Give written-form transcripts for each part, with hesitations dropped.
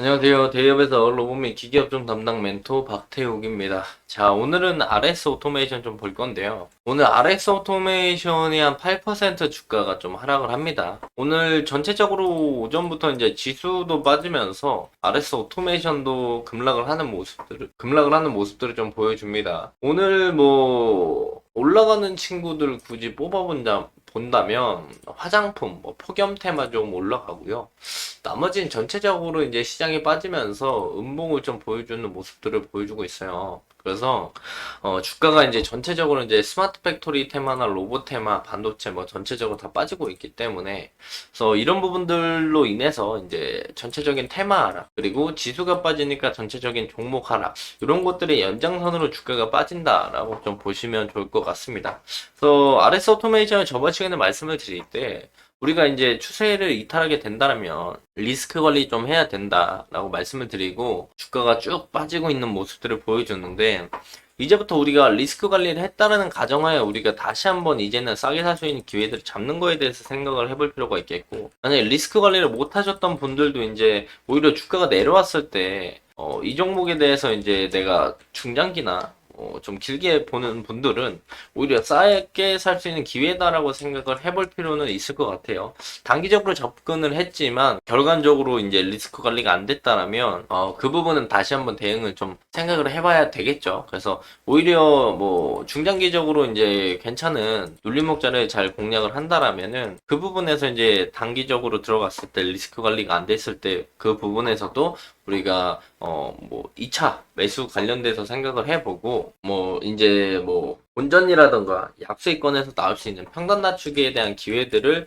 안녕하세요. 대기업에서 로봇 및 기기업종 담당 멘토 박태욱입니다. 자, 오늘은 RS 오토메이션 좀 볼 건데요. 오늘 RS 오토메이션이 한 8% 주가가 좀 하락을 합니다. 오늘 전체적으로 오전부터 이제 지수도 빠지면서 RS 오토메이션도 급락을 하는 모습들을 좀 보여줍니다. 오늘 뭐 올라가는 친구들 굳이 본다면 화장품, 뭐 폭염 테마 좀 올라가고요. 나머지는 전체적으로 이제 시장이 빠지면서 음봉을 좀 보여주는 모습들을 보여주고 있어요. 그래서 주가가 이제 전체적으로 이제 스마트 팩토리 테마나 로봇 테마, 반도체 뭐 전체적으로 다 빠지고 있기 때문에 그래서 이런 부분들로 인해서 이제 전체적인 테마 하락 그리고 지수가 빠지니까 전체적인 종목 하락 이런 것들의 연장선으로 주가가 빠진다라고 좀 보시면 좋을 것 같습니다. 그래서 RS 오토메이션을 저번 시간에 말씀을 드릴 때 우리가 이제 추세를 이탈하게 된다면 리스크 관리 좀 해야 된다라고 말씀을 드리고 주가가 쭉 빠지고 있는 모습들을 보여줬는데 이제부터 우리가 리스크 관리를 했다라는 가정하에 우리가 다시 한번 이제는 싸게 살 수 있는 기회들을 잡는 거에 대해서 생각을 해볼 필요가 있겠고 만약에 리스크 관리를 못 하셨던 분들도 이제 오히려 주가가 내려왔을 때 이 종목에 대해서 이제 내가 중장기나 좀 길게 보는 분들은 오히려 싸게 살 수 있는 기회다라고 생각을 해볼 필요는 있을 것 같아요. 단기적으로 접근을 했지만 결과적으로 이제 리스크 관리가 안 됐다라면 그 부분은 다시 한번 대응을 좀 생각을 해봐야 되겠죠. 그래서 오히려 뭐 중장기적으로 이제 괜찮은 눌림목자를 잘 공략을 한다라면은 그 부분에서 이제 단기적으로 들어갔을 때 리스크 관리가 안 됐을 때 그 부분에서도 우리가 뭐 2차 매수 관련돼서 생각을 해보고 뭐 이제 뭐 본전이라던가 약수익권에서 나올 수 있는 평단 낮추기에 대한 기회들을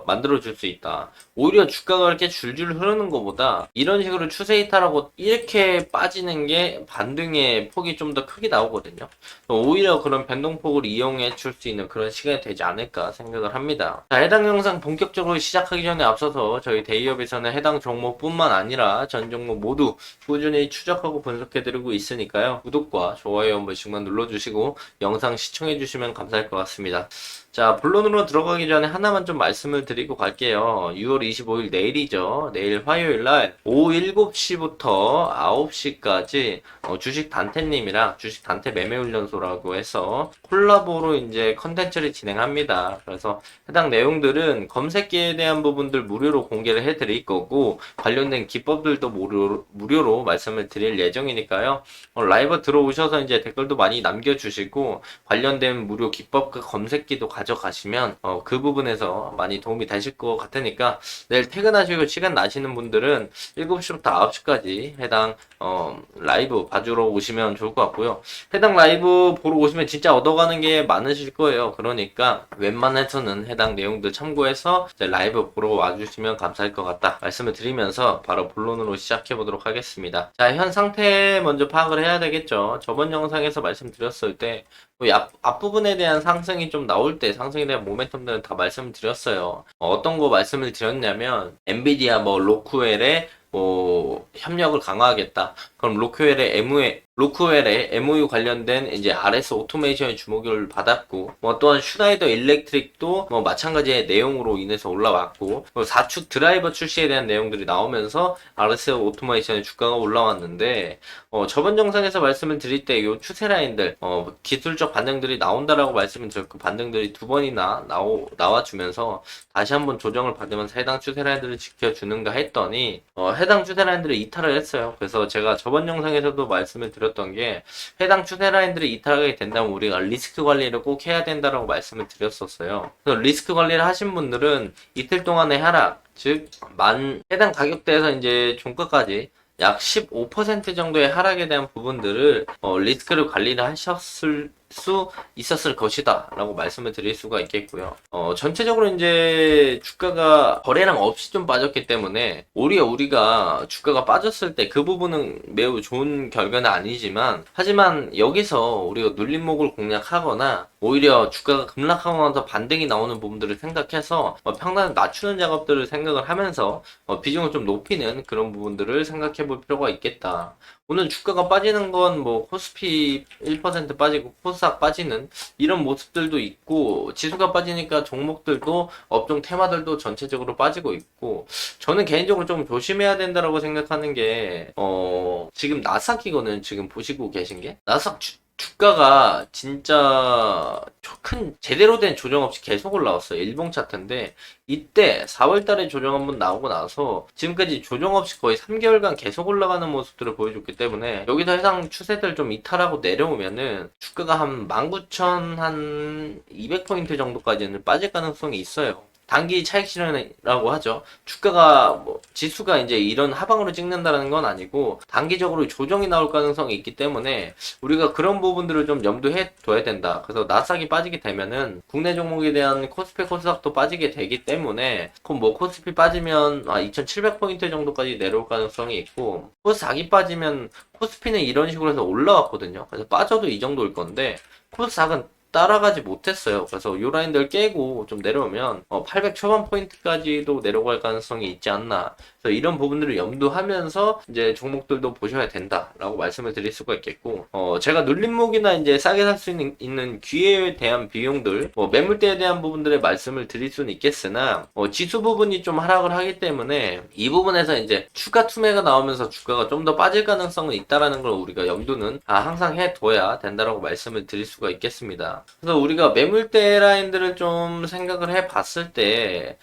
만들어 줄 수 있다. 오히려 주가가 이렇게 줄줄 흐르는 것보다 이런 식으로 추세 이탈하고 이렇게 빠지는 게 반등의 폭이 좀 더 크게 나오거든요. 오히려 그런 변동폭을 이용해 줄 수 있는 그런 시간이 되지 않을까 생각을 합니다. 자, 해당 영상 본격적으로 시작하기 전에 앞서서 저희 대기업에서는 해당 종목뿐만 아니라 전 종목 모두 꾸준히 추적하고 분석해드리고 있으니까요. 구독과 좋아요 한 번씩만 눌러주시고 영상 시청해주시면 감사할 것 같습니다. 자, 본론으로 들어가기 전에 하나만 좀 말씀을 드리고 갈게요. 6월 25일 내일이죠. 내일 화요일날 오후 7시부터 9시까지 주식 단태님이랑 주식 단태 매매훈련소라고 해서 콜라보로 이제 컨텐츠를 진행합니다. 그래서 해당 내용들은 검색기에 대한 부분들 무료로 공개를 해드릴 거고 관련된 기법들도 무료로 말씀을 드릴 예정이니까요. 라이브 들어오셔서 이제 댓글도 많이 남겨주시고 관련된 무료 기법과 검색기도 가져가시면 그 부분에서 많이 도움이 되실 것 같으니까 내일 퇴근하시고 시간 나시는 분들은 7시부터 9시까지 해당 라이브 봐주러 오시면 좋을 것 같고요. 해당 라이브 보러 오시면 진짜 얻어가는 게 많으실 거예요. 그러니까 웬만해서는 해당 내용들 참고해서 라이브 보러 와주시면 감사할 것 같다 말씀을 드리면서 바로 본론으로 시작해 보도록 하겠습니다. 자, 현 상태 먼저 파악을 해야 되겠죠. 저번 영상에서 말씀드렸을 때 앞부분에 대한 상승이 좀 나올 때 상승에 대한 모멘텀들은 다 말씀을 드렸어요. 어떤 거 말씀을 드렸냐면 엔비디아 뭐 로크웰에 뭐 협력을 강화하겠다. 그럼 로크웰의 MOU 관련된 이제 RS 오토메이션의 주목을 받았고, 뭐 또한 슈나이더 일렉트릭도 뭐 마찬가지의 내용으로 인해서 올라왔고, 4축 드라이버 출시에 대한 내용들이 나오면서 RS 오토메이션의 주가가 올라왔는데, 저번 영상에서 말씀을 드릴 때 이 추세 라인들, 기술적 반등들이 나온다라고 말씀을 드렸고, 반등들이 두 번이나 나와주면서 다시 한번 조정을 받으면서 해당 추세 라인들을 지켜주는가 했더니, 해당 추세 라인들을 이탈을 했어요. 그래서 제가 저번 영상에서도 말씀을 드렸던 게 해당 추세 라인들이 이탈하게 된다면 우리가 리스크 관리를 꼭 해야 된다라고 말씀을 드렸었어요. 그래서 리스크 관리를 하신 분들은 이틀 동안의 하락, 즉 해당 가격대에서 이제 종가까지 약 15% 정도의 하락에 대한 부분들을 리스크를 관리를 하셨을 수 있었을 것이다 라고 말씀을 드릴 수가 있겠고요. 전체적으로 이제 주가가 거래량 없이 좀 빠졌기 때문에 오히려 우리가 주가가 빠졌을 때 그 부분은 매우 좋은 결과는 아니지만 하지만 여기서 우리가 눌림목을 공략하거나 오히려 주가가 급락하고 나서 반등이 나오는 부분들을 생각해서 평단을 낮추는 작업들을 생각을 하면서 비중을 좀 높이는 그런 부분들을 생각해 볼 필요가 있겠다. 오늘 주가가 빠지는 건 뭐 코스피 1% 빠지고 코스닥 빠지는 이런 모습들도 있고, 지수가 빠지니까 종목들도 업종 테마들도 전체적으로 빠지고 있고, 저는 개인적으로 좀 조심해야 된다라고 생각하는 게 지금 나스닥이거는 지금 보시고 계신 게 나스닥 주가가 진짜 큰 제대로 된 조정 없이 계속 올라왔어요. 일봉 차트인데 이때 4월 달에 조정 한번 나오고 나서 지금까지 조정 없이 거의 3개월간 계속 올라가는 모습들을 보여줬기 때문에 여기서 해당 추세들 좀 이탈하고 내려오면은 주가가 한 19,000 한 200포인트 정도까지는 빠질 가능성이 있어요. 단기 차익 실현이라고 하죠. 주가가 지수가 이제 이런 하방으로 찍는다는 건 아니고 단기적으로 조정이 나올 가능성이 있기 때문에 우리가 그런 부분들을 좀 염두해 둬야 된다. 그래서 나스닥이 빠지게 되면은 국내 종목에 대한 코스피 코스닥도 빠지게 되기 때문에 그럼 코스피 빠지면 2,700포인트 정도까지 내려올 가능성이 있고 코스닥이 빠지면 코스피는 이런 식으로 해서 올라왔거든요. 그래서 빠져도 이 정도일 건데 코스닥은 따라가지 못했어요. 그래서 요 라인들 깨고 좀 내려오면 800 초반 포인트까지도 내려갈 가능성이 있지 않나. 그래서 이런 부분들을 염두하면서 이제 종목들도 보셔야 된다라고 말씀을 드릴 수가 있겠고, 제가 눌림목이나 이제 싸게 살 수 있는 기회에 대한 비용들, 매물대에 대한 부분들의 말씀을 드릴 수는 있겠으나, 지수 부분이 좀 하락을 하기 때문에 이 부분에서 이제 추가 투매가 나오면서 주가가 좀 더 빠질 가능성은 있다라는 걸 우리가 염두는 항상 해둬야 된다라고 말씀을 드릴 수가 있겠습니다. 그래서 우리가 매물대 라인들을 좀 생각을 해 봤을 때,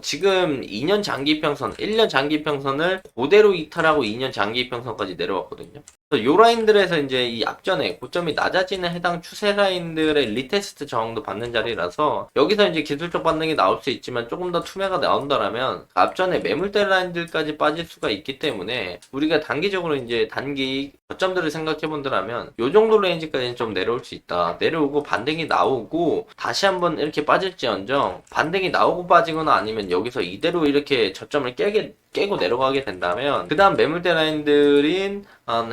지금 2년 장기평선, 1년 장기평선을 그대로 이탈하고 2년 장기평선까지 내려왔거든요. 그래서 요 라인들에서 이제 이 앞전에 고점이 낮아지는 해당 추세 라인들의 리테스트 저항도 받는 자리라서 여기서 이제 기술적 반등이 나올 수 있지만 조금 더 투매가 나온다라면 앞전에 매물대 라인들까지 빠질 수가 있기 때문에 우리가 단기적으로 이제 단기 저점들을 생각해 본다면 요 정도 레인지까지는 좀 내려올 수 있다. 내려오고 반등이 나오고 다시 한번 이렇게 빠질지언정 반등이 나오고 빠지거나 아니면 여기서 이대로 이렇게 저점을 깨고 내려가게 된다면 그 다음 매물대 라인들인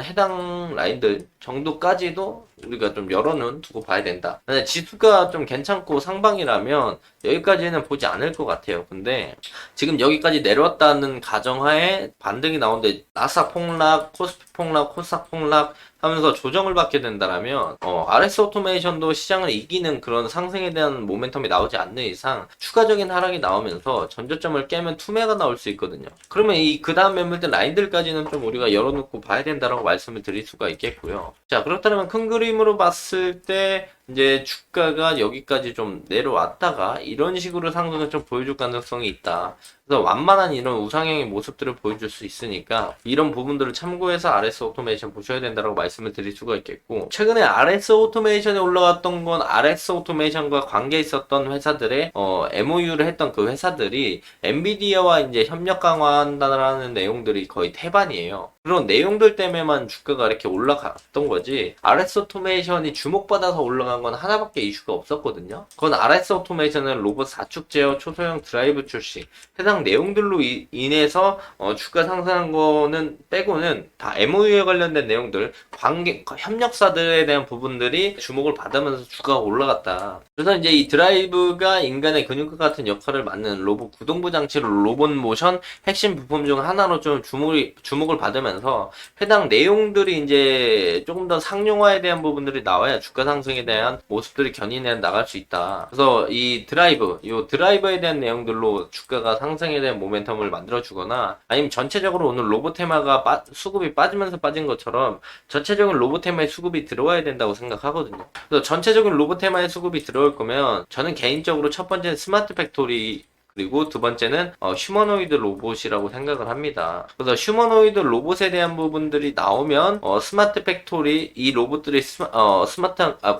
해당 라인들 정도까지도 우리가 좀 열어는 두고 봐야 된다. 근데 지수가 좀 괜찮고 상방이라면 여기까지는 보지 않을 것 같아요. 근데 지금 여기까지 내려왔다는 가정하에 반등이 나오는데 나스닥 폭락, 코스피 폭락, 코스닥 폭락 하면서 조정을 받게 된다라면 RS 오토메이션도 시장을 이기는 그런 상승에 대한 모멘텀이 나오지 않는 이상 추가적인 하락이 나오면서 전저점을 깨면 투매가 나올 수 있거든요. 그러면 그 다음 매물대 라인들까지는 좀 우리가 열어놓고 봐야 된다라고 말씀을 드릴 수가 있겠고요. 자, 그렇다면 큰 그림으로 봤을 때 이제 주가가 여기까지 좀 내려왔다가 이런 식으로 상승을 좀 보여줄 가능성이 있다. 그래서 완만한 이런 우상향의 모습들을 보여줄 수 있으니까 이런 부분들을 참고해서 RS 오토메이션 보셔야 된다고 말씀을 드릴 수가 있겠고, 최근에 RS 오토메이션에 올라왔던 건 RS 오토메이션과 관계 있었던 회사들의 MOU를 했던 그 회사들이 엔비디아와 이제 협력 강화한다라는 내용들이 거의 태반이에요. 그런 내용들 때문에만 주가가 이렇게 올라갔던 거지 RS 오토메이션이 주목받아서 올라간 건 하나밖에 이슈가 없었거든요. 그건 RS 오토메이션은 로봇 4축 제어 초소형 드라이브 출시 해당 내용들로 인해서 주가 상승한 거는 빼고는 다 MOU에 관련된 내용들 관계 협력사들에 대한 부분들이 주목을 받으면서 주가가 올라갔다. 그래서 이제 이 드라이브가 인간의 근육과 같은 역할을 맡는 로봇 구동부 장치로 로봇 모션 핵심 부품 중 하나로 좀 주목을 받으면서 해당 내용들이 이제 조금 더 상용화에 대한 부분들이 나와야 주가 상승에 대한 모습들이 견인해 나갈 수 있다. 그래서 이 드라이버에 대한 내용들로 주가가 상승에 대한 모멘텀을 만들어주거나 아니면 전체적으로 오늘 로봇 테마가 수급이 빠지면서 빠진 것처럼 전체적인 로봇 테마의 수급이 들어와야 된다고 생각하거든요. 그래서 전체적인 로봇 테마의 수급이 들어올 거면 저는 개인적으로 첫 번째는 스마트 팩토리 그리고 두 번째는 휴머노이드 로봇이라고 생각을 합니다. 그래서 휴머노이드 로봇에 대한 부분들이 나오면 스마트 팩토리 이 로봇들이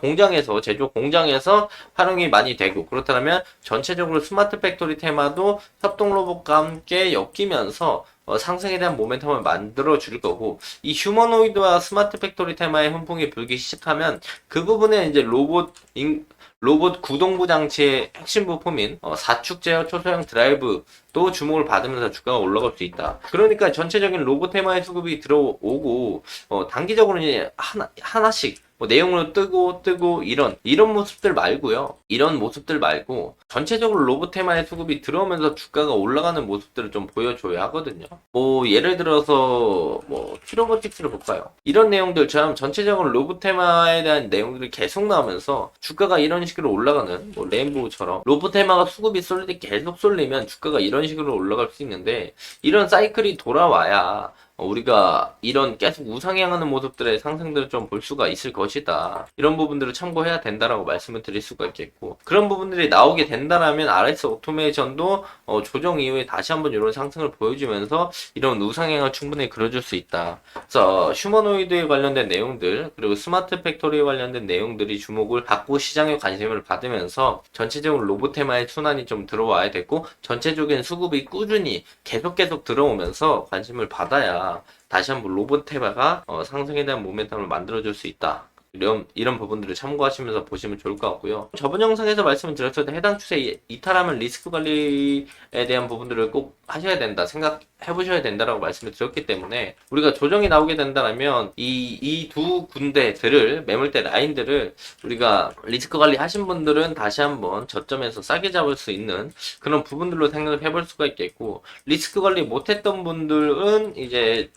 공장에서 제조 공장에서 활용이 많이 되고 그렇다면 전체적으로 스마트 팩토리 테마도 협동 로봇과 함께 엮이면서 상승에 대한 모멘텀을 만들어 줄 거고 이 휴머노이드와 스마트 팩토리 테마의 훈풍이 불기 시작하면 그 부분에 이제 로봇 구동부 장치의 핵심 부품인 4축 제어 초소형 드라이브도 주목을 받으면서 주가가 올라갈 수 있다. 그러니까 전체적인 로봇 테마의 수급이 들어오고 단기적으로 이제 하나씩 뭐 내용으로 뜨고 이런 모습들 말고요. 이런 모습들 말고 전체적으로 로봇 테마의 수급이 들어오면서 주가가 올라가는 모습들을 좀 보여줘야 하거든요. 뭐 예를 들어서 뭐 큐로보틱스를 볼까요? 이런 내용들처럼 전체적으로 로봇 테마에 대한 내용들이 계속 나오면서 주가가 이런 식으로 올라가는 뭐 레인보우처럼 로봇 테마가 수급이 쏠릴 때 계속 쏠리면 주가가 이런 식으로 올라갈 수 있는데 이런 사이클이 돌아와야 우리가 이런 계속 우상향하는 모습들의 상승들을 좀 볼 수가 있을 것이다. 이런 부분들을 참고해야 된다라고 말씀을 드릴 수가 있겠고 그런 부분들이 나오게 된다라면 RS 오토메이션도 조정 이후에 다시 한번 이런 상승을 보여주면서 이런 우상향을 충분히 그려줄 수 있다. 그래서 휴머노이드에 관련된 내용들 그리고 스마트 팩토리에 관련된 내용들이 주목을 받고 시장에 관심을 받으면서 전체적으로 로봇 테마의 순환이 좀 들어와야 되고 전체적인 수급이 꾸준히 계속 들어오면서 관심을 받아야 다시 한번 로봇 테마가 상승에 대한 모멘텀을 만들어줄 수 있다. 이런 부분들을 참고하시면서 보시면 좋을 것 같고요. 저번 영상에서 말씀을 드렸을 때 해당 추세 이탈하면 리스크 관리에 대한 부분들을 꼭 하셔야 된다, 생각해 보셔야 된다라고 말씀을 드렸기 때문에 우리가 조정이 나오게 된다면 이 두 군데들을 매물대 라인들을 우리가 리스크 관리 하신 분들은 다시 한번 저점에서 싸게 잡을 수 있는 그런 부분들로 생각을 해볼 수가 있겠고 리스크 관리 못했던 분들은 이제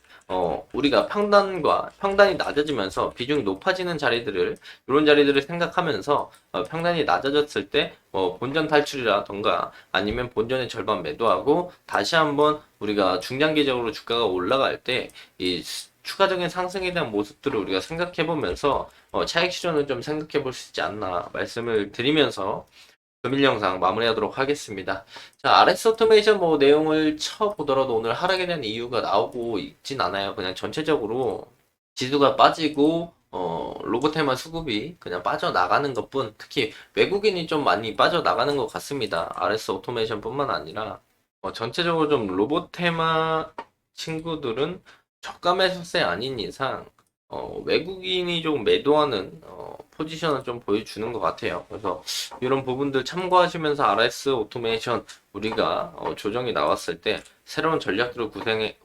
우리가 평단이 낮아지면서 비중이 높아지는 자리들을, 이런 자리들을 생각하면서, 평단이 낮아졌을 때, 본전 탈출이라던가, 아니면 본전의 절반 매도하고, 다시 한번 우리가 중장기적으로 주가가 올라갈 때, 추가적인 상승에 대한 모습들을 우리가 생각해 보면서, 차익 실현을 좀 생각해 볼 수 있지 않나 말씀을 드리면서, 금일 영상 마무리하도록 하겠습니다. 자, RX 오토메이션 뭐 내용을 쳐보더라도 오늘 하락에 대한 이유가 나오고 있진 않아요. 그냥 전체적으로 지수가 빠지고, 로봇테마 수급이 그냥 빠져나가는 것뿐, 특히 외국인이 좀 많이 빠져나가는 것 같습니다. RX 오토메이션 뿐만 아니라, 전체적으로 좀 로봇테마 친구들은 저가 매수세 아닌 이상, 외국인이 좀 매도하는, 포지션을 좀 보여주는 것 같아요. 그래서 이런 부분들 참고하시면서 RS 오토메이션 우리가 조정이 나왔을 때 새로운 전략들을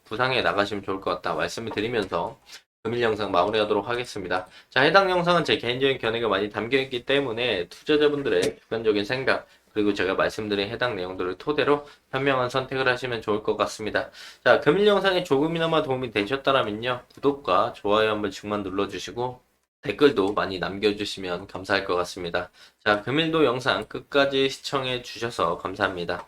구상해 나가시면 좋을 것 같다 말씀을 드리면서 금일 영상 마무리하도록 하겠습니다. 자, 해당 영상은 제 개인적인 견해가 많이 담겨있기 때문에 투자자분들의 주관적인 생각 그리고 제가 말씀드린 해당 내용들을 토대로 현명한 선택을 하시면 좋을 것 같습니다. 자, 금일 영상이 조금이나마 도움이 되셨다면요, 구독과 좋아요 한번 씩만 눌러주시고 댓글도 많이 남겨주시면 감사할 것 같습니다. 자, 금일도 영상 끝까지 시청해 주셔서 감사합니다.